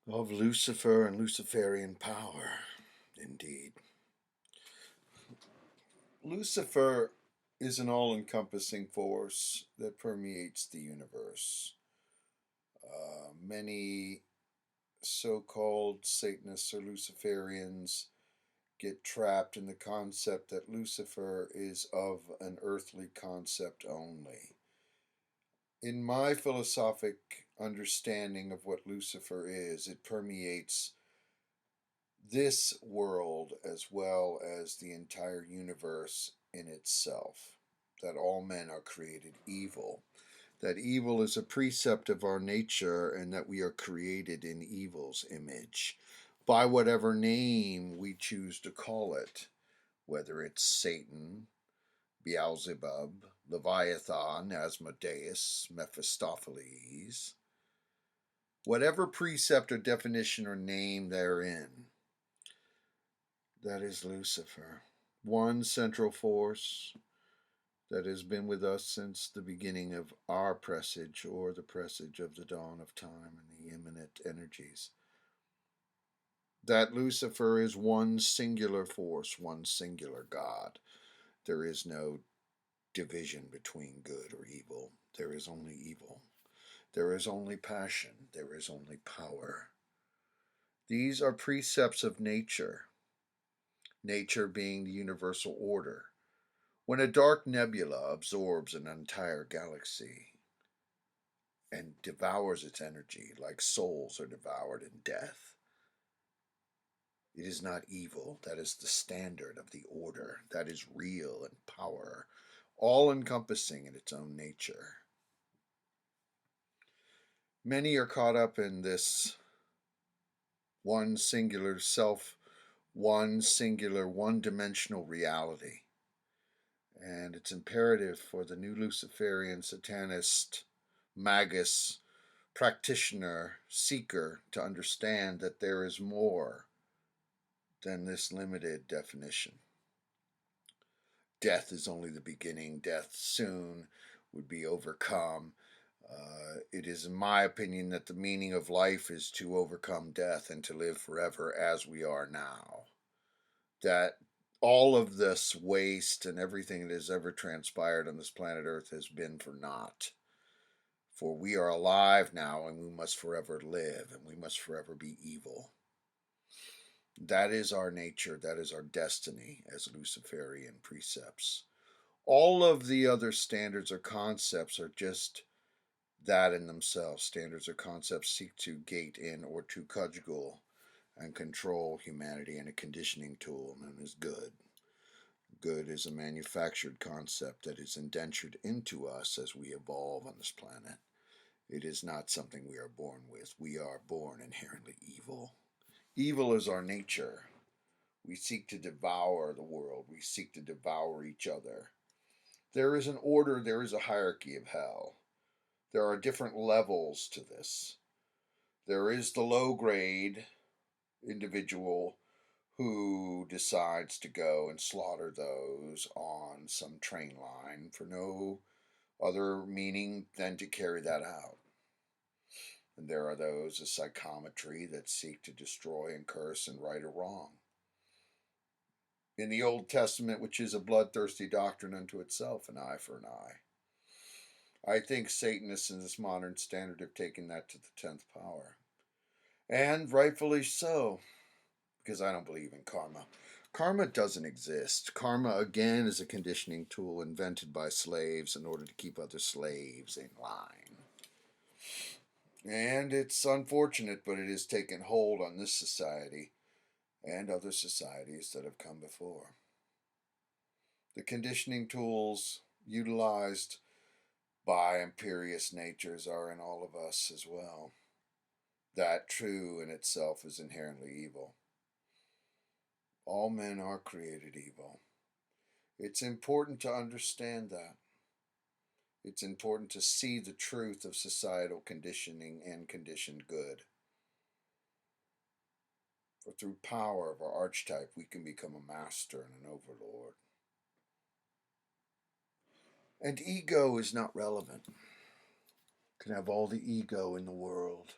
Of Lucifer and Luciferian power, indeed. Lucifer is an all encompassing force that permeates the universe. Many so called Satanists or Luciferians get trapped in the concept that Lucifer is of an earthly concept only. In my philosophic understanding of what Lucifer is, it permeates this world as well as the entire universe in itself. That all men are created evil. That evil is a precept of our nature and that we are created in evil's image by whatever name we choose to call it, whether it's Satan, Beelzebub, Leviathan, Asmodeus, Mephistopheles, whatever precept or definition or name therein. That is Lucifer, one central force that has been with us since the beginning of our presage or the presage of the dawn of time and the imminent energies. That Lucifer is one singular force, one singular God. There is no division between good or evil. There is only evil. There is only passion. There is only power. These are precepts of nature. Nature being the universal order. When a dark nebula absorbs an entire galaxy and devours its energy like souls are devoured in death, it is not evil. That is the standard of the order. That is real and power, all encompassing in its own nature. Many are caught up in this one singular self, one singular, one-dimensional reality. And it's imperative for the new Luciferian Satanist, magus, practitioner, seeker to understand that there is more than this limited definition. Death is only the beginning. Death soon would be overcome. It is, in my opinion, that the meaning of life is to overcome death and to live forever as we are now. That all of this waste and everything that has ever transpired on this planet Earth has been for naught. For we are alive now and we must forever live and we must forever be evil. That is our nature, that is our destiny as Luciferian precepts. All of the other standards or concepts are just that in themselves. Standards or concepts seek to gate in or to cudgel and control humanity in a conditioning tool known as good. Good is a manufactured concept that is indentured into us as we evolve on this planet. It is not something we are born with. We are born inherently evil. Evil is our nature. We seek to devour the world. We seek to devour each other. There is an order, there is a hierarchy of hell. There are different levels to this. There is the low grade individual who decides to go and slaughter those on some train line for no other meaning than to carry that out. And there are those of psychometry that seek to destroy and curse and right or wrong. In the Old Testament, which is a bloodthirsty doctrine unto itself, an eye for an eye. I think Satanists in this modern standard have taken that to the 10th power. And rightfully so, because I don't believe in karma. Karma doesn't exist. Karma, again, is a conditioning tool invented by slaves in order to keep other slaves in line. And it's unfortunate, but it has taken hold on this society and other societies that have come before. The conditioning tools utilized by imperious natures are in all of us as well. That true in itself is inherently evil. All men are created evil. It's important to understand that. It's important to see the truth of societal conditioning and conditioned good. For through power of our archetype, we can become a master and an overlord. And ego is not relevant. You can have all the ego in the world.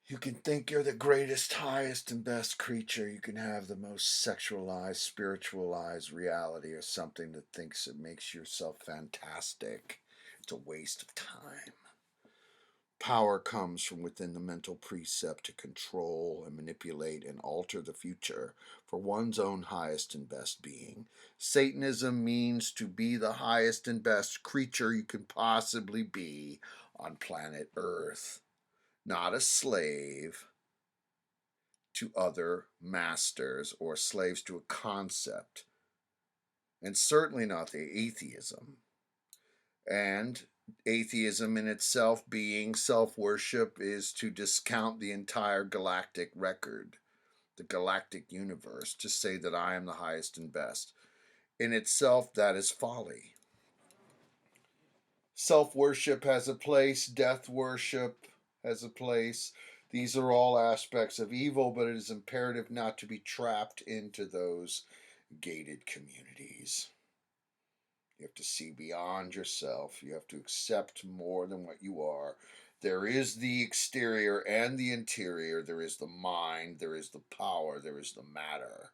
You can think you're the greatest, highest, and best creature. You can have the most sexualized, spiritualized reality or something that thinks it makes yourself fantastic. It's a waste of time. Power comes from within the mental precept to control and manipulate and alter the future for one's own highest and best being. Satanism means to be the highest and best creature you can possibly be on planet Earth, not a slave to other masters or slaves to a concept, and certainly not the atheism. And atheism in itself, being self worship, is to discount the entire galactic record, the galactic universe, to say that I am the highest and best. In itself, that is folly. Self worship has a place, death worship has a place. These are all aspects of evil, but it is imperative not to be trapped into those gated communities. You have to see beyond yourself. You have to accept more than what you are. There is the exterior and the interior. There is the mind. There is the power. There is the matter.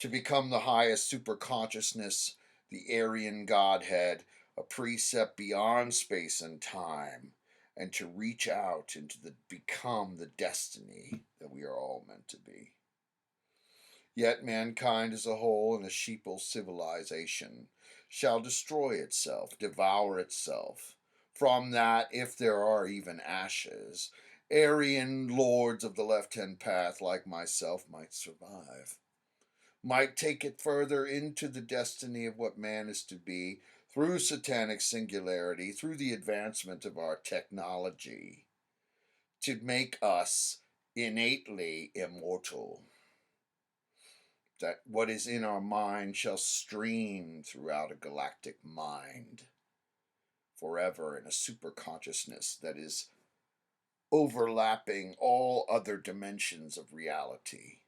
To become the highest superconsciousness, the Aryan Godhead, a precept beyond space and time, and to reach out and to become the destiny that we are all meant to be. Yet mankind as a whole in a sheeple civilization shall destroy itself, devour itself. From that, if there are even ashes, Aryan lords of the left-hand path like myself might survive, might take it further into the destiny of what man is to be through satanic singularity, through the advancement of our technology, to make us innately immortal. That what is in our mind shall stream throughout a galactic mind forever in a super consciousness that is overlapping all other dimensions of reality.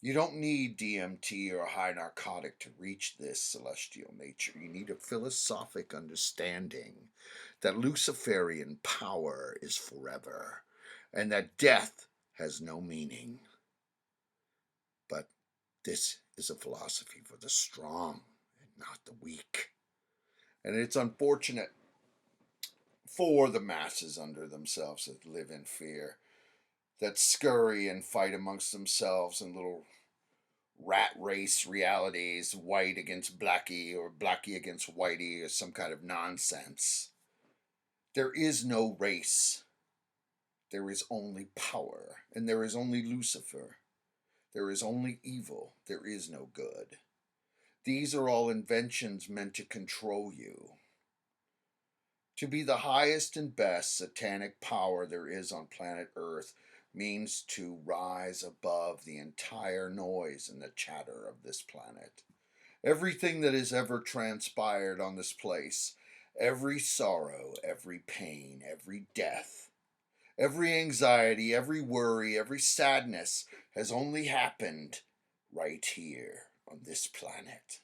You don't need DMT or a high narcotic to reach this celestial nature. You need a philosophic understanding that Luciferian power is forever and that death has no meaning. But this is a philosophy for the strong and not the weak. And it's unfortunate for the masses under themselves that live in fear, that scurry and fight amongst themselves in little rat race realities, white against blackie or blackie against whitey or some kind of nonsense. There is no race. There is only power, and there is only Lucifer. There is only evil. There is no good. These are all inventions meant to control you. To be the highest and best satanic power there is on planet Earth means to rise above the entire noise and the chatter of this planet. Everything that has ever transpired on this place, every sorrow, every pain, every death, every anxiety, every worry, every sadness has only happened right here on this planet.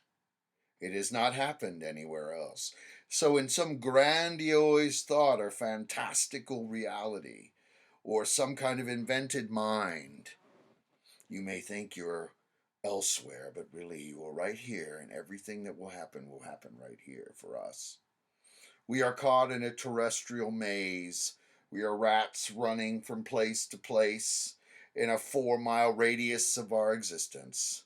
It has not happened anywhere else. So, in some grandiose thought or fantastical reality, or some kind of invented mind, you may think you're elsewhere, but really you are right here, and everything that will happen right here for us. We are caught in a terrestrial maze. We are rats running from place to place in a 4 mile radius of our existence,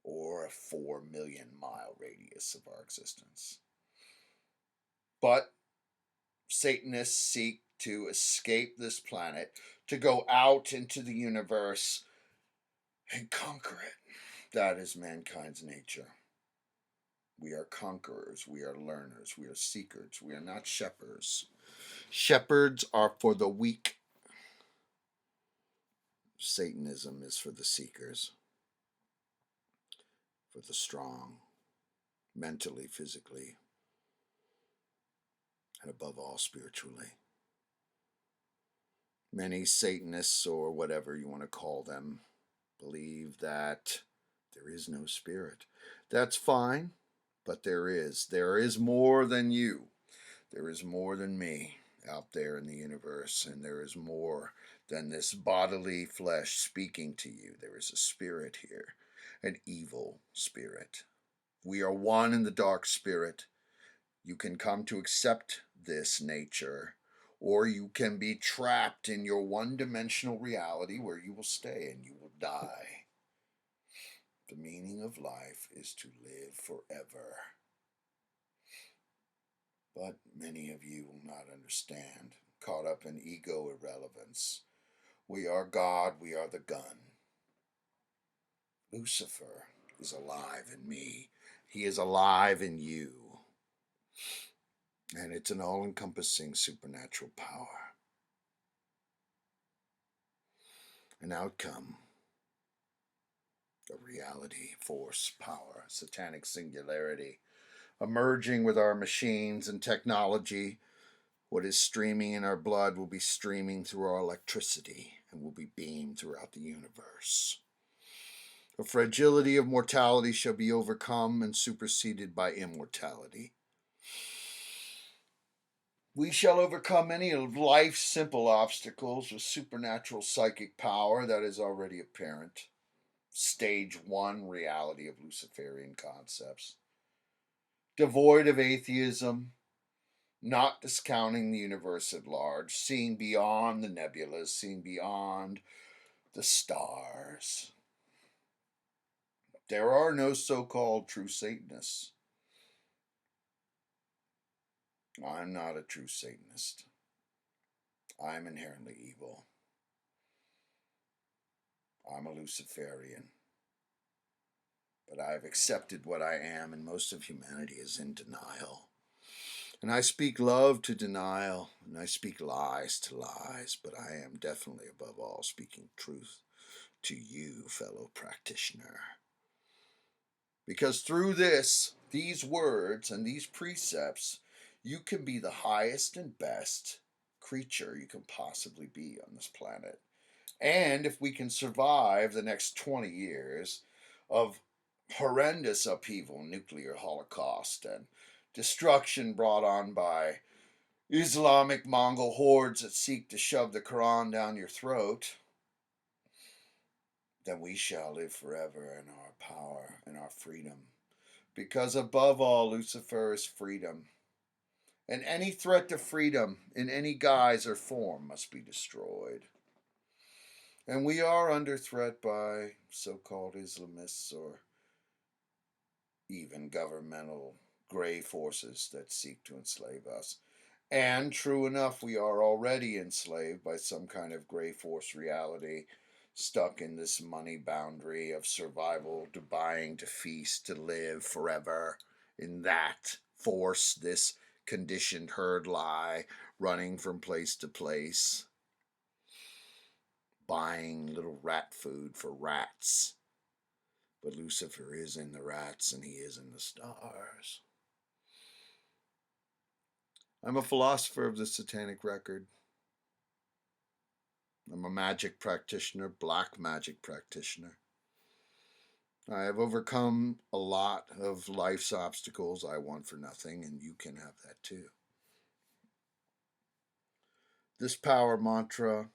or a 4 million mile radius of our existence. But Satanists seek to escape this planet, to go out into the universe and conquer it. That is mankind's nature. We are conquerors, we are learners, we are seekers, we are not shepherds. Shepherds are for the weak. Satanism is for the seekers, for the strong, mentally, physically, and above all, spiritually. Many Satanists, or whatever you want to call them, believe that there is no spirit. That's fine, but there is. There is more than you. There is more than me. out there in the universe, and there is more than this bodily flesh speaking to you. There is a spirit here, an evil spirit. We are one in the dark spirit. You can come to accept this nature, or you can be trapped in your one-dimensional reality where you will stay and you will die. The meaning of life is to live forever. But many of you will not understand, caught up in ego irrelevance. We are God, we are the gun. Lucifer is alive in me. He is alive in you. And it's an all-encompassing supernatural power. An outcome, a reality, force, power, satanic singularity, emerging with our machines and technology. What is streaming in our blood will be streaming through our electricity and will be beamed throughout the universe. The fragility of mortality shall be overcome and superseded by immortality. We shall overcome any of life's simple obstacles with supernatural psychic power that is already apparent. Stage 1 reality of Luciferian concepts. Devoid of atheism, not discounting the universe at large, seeing beyond the nebulas, seeing beyond the stars. There are no so-called true Satanists. I'm not a true Satanist. I'm inherently evil. I'm a Luciferian. But I've accepted what I am, and most of humanity is in denial. And I speak love to denial, and I speak lies to lies, but I am definitely above all speaking truth to you, fellow practitioner. Because through these words and these precepts, you can be the highest and best creature you can possibly be on this planet. And if we can survive the next 20 years of horrendous upheaval, nuclear holocaust, and destruction brought on by Islamic Mongol hordes that seek to shove the Quran down your throat, then we shall live forever in our power and our freedom. Because above all, Lucifer is freedom. And any threat to freedom in any guise or form must be destroyed. And we are under threat by so-called Islamists or even governmental gray forces that seek to enslave us. And true enough, we are already enslaved by some kind of gray force reality, stuck in this money boundary of survival, to buying, to feast, to live forever in that force, this conditioned herd lie, running from place to place, buying little rat food for rats. But Lucifer is in the rats and he is in the stars. I'm a philosopher of the Satanic record. I'm a magic practitioner, black magic practitioner. I have overcome a lot of life's obstacles. I want for nothing, and you can have that too. This power mantra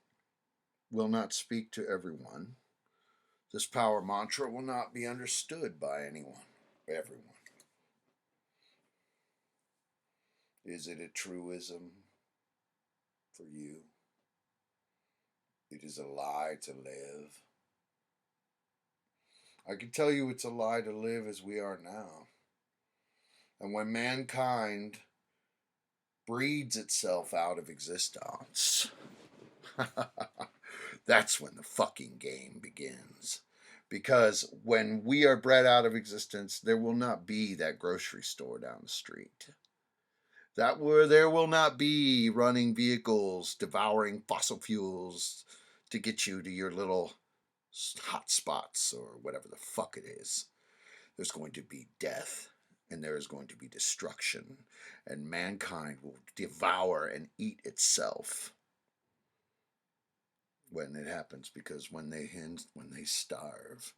will not speak to everyone. This power mantra will not be understood by anyone, everyone. Is it a truism for you? It is a lie to live. I can tell you it's a lie to live as we are now. And when mankind breeds itself out of existence, that's when the fucking game begins. Because when we are bred out of existence, there will not be that grocery store down the street. There will not be running vehicles devouring fossil fuels to get you to your little hot spots or whatever the fuck it is. There's going to be death, and there is going to be destruction, and mankind will devour and eat itself when it happens, because when they starve,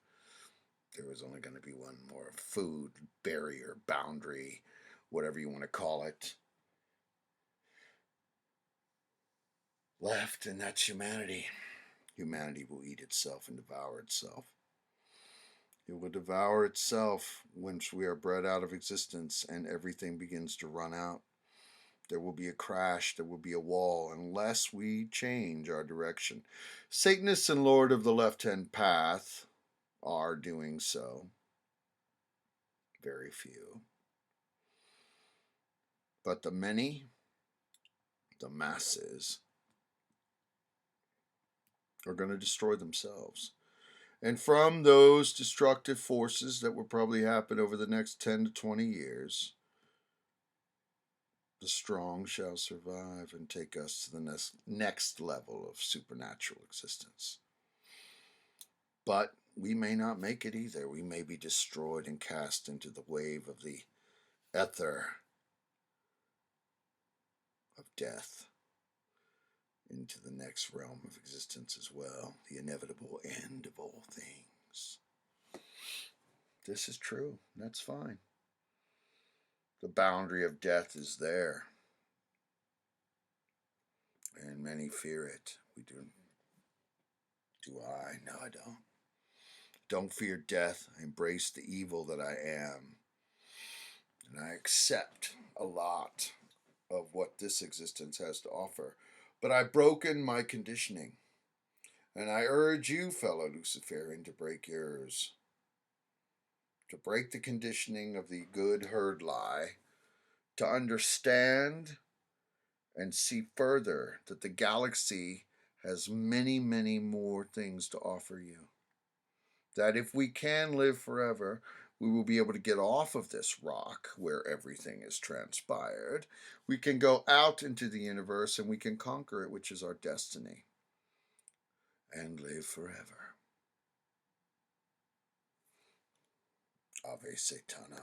there is only going to be one more food barrier, boundary, whatever you want to call it. left, and that's humanity. Humanity will eat itself and devour itself. It will devour itself once we are bred out of existence and everything begins to run out. There will be a crash, there will be a wall, unless we change our direction. Satanists and Lord of the Left-Hand Path are doing so. Very few. But the many, the masses, are going to destroy themselves. And from those destructive forces that will probably happen over the next 10 to 20 years, the strong shall survive and take us to the next level of supernatural existence. But we may not make it either. We may be destroyed and cast into the wave of the ether of death, into the next realm of existence as well, the inevitable end of all things. This is true. That's fine. The boundary of death is there, and many fear it. We do. Do I? No, I don't. Don't fear death. I embrace the evil that I am, and I accept a lot of what this existence has to offer. But I've broken my conditioning, and I urge you, fellow Luciferian, to break yours. To break the conditioning of the good herd lie, to understand and see further that the galaxy has many, many more things to offer you. That if we can live forever, we will be able to get off of this rock where everything is transpired. We can go out into the universe and we can conquer it, which is our destiny, and live forever. Ave Satanas.